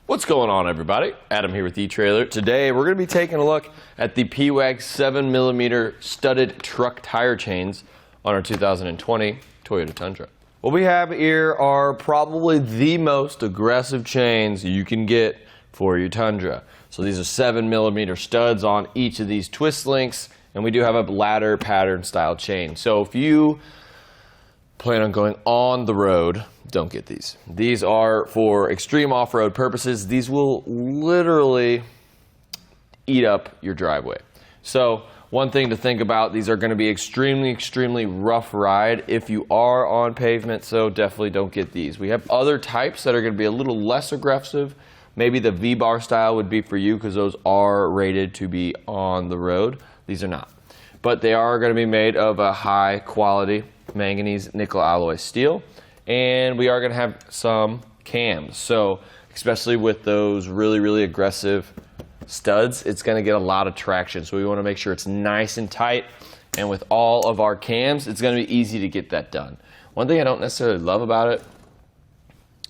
What's going on, everybody? Adam here with eTrailer. Today we're going to be taking a look at the Pewag 7mm studded truck tire chains on our 2020 Toyota Tundra. What we have here are probably the most aggressive chains you can get for your Tundra. So these are 7mm studs on each of these twist links, and we do have a ladder pattern style chain. So if you plan on going on the road, don't get these. These are for extreme off-road purposes. These will literally eat up your driveway. So one thing to think about, these are going to be extremely rough ride if you are on pavement, so definitely don't get these. We have other types that are going to be a little less aggressive. Maybe the V-bar style would be for you because those are rated to be on the road. These are not. But they are going to be made of a high quality manganese nickel alloy steel. And we are going to have some cams. So especially with those really aggressive studs, it's going to get a lot of traction. So we want to make sure it's nice and tight. And with all of our cams, it's going to be easy to get that done. One thing I don't necessarily love about it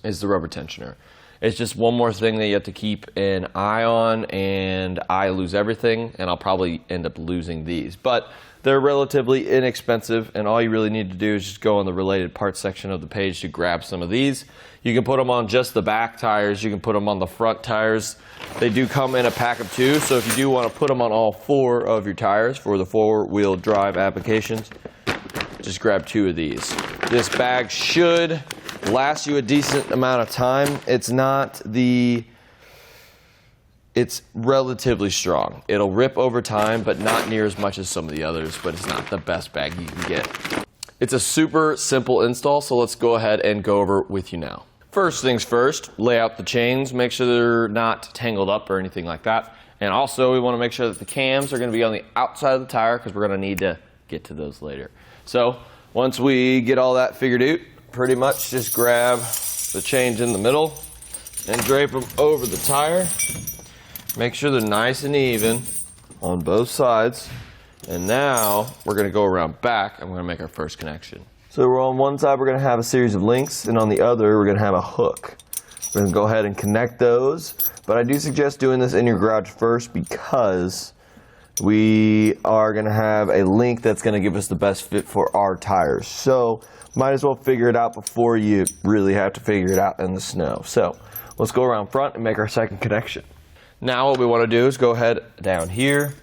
is the rubber tensioner. It's just one more thing that you have to keep an eye on, and I lose everything, and I'll probably end up losing these. But they're relatively inexpensive, and all you really need to do is just go on the related parts section of the page to grab some of these. You can put them on just the back tires. You can put them on the front tires. They do come in a pack of 2, so if you do want to put them on all 4 of your tires for the 4-wheel drive applications, just grab 2 of these. This bag should last you a decent amount of time. It's relatively strong. It'll rip over time, but not near as much as some of the others, but it's not the best bag you can get. It's a super simple install, so let's go ahead and go over it with you now. First things first, lay out the chains, make sure they're not tangled up or anything like that. And also we want to make sure that the cams are going to be on the outside of the tire because we're going to need to get to those later. So once we get all that figured out, pretty much just grab the chains in the middle and drape them over the tire. Make sure they're nice and even on both sides. And now we're going to go around back and we're going to make our first connection. So we're on one side, we're going to have a series of links, and on the other, we're going to have a hook. We're going to go ahead and connect those. But I do suggest doing this in your garage first because we are going to have a link that's going to give us the best fit for our tires. So might as well figure it out before you really have to figure it out in the snow. So let's go around front and make our second connection. Now what we want to do is go ahead down here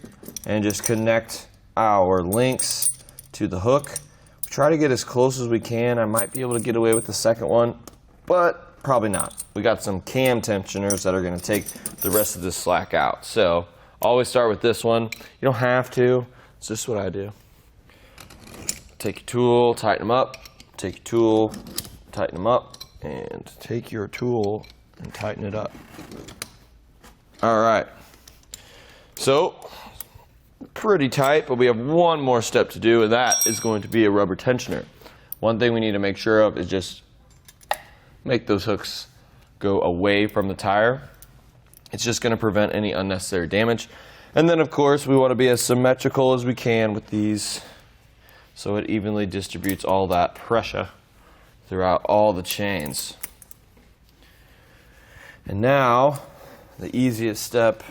and just connect our links to the hook. We try to get as close as we can. I might be able to get away with the second one, but probably not. We got some cam tensioners that are going to take the rest of this slack out. So always start with this one. You don't have to. It's just what I do. Take your tool, tighten them up. Take your tool, tighten them up, and take your tool and tighten it up. All right. So pretty tight, but we have one more step to do, and that is going to be a rubber tensioner. One thing we need to make sure of is just make those hooks go away from the tire. It's just going to prevent any unnecessary damage. And then, of course, we want to be as symmetrical as we can with these so it evenly distributes all that pressure throughout all the chains. And now, the easiest step,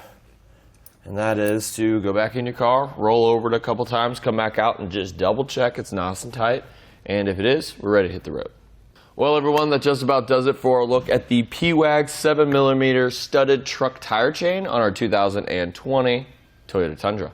and that is to go back in your car, roll over it a couple times, come back out and just double check it's nice and tight. And if it is, we're ready to hit the road. Well, everyone, that just about does it for a look at the Pewag 7mm studded truck tire chain on our 2020 Toyota Tundra.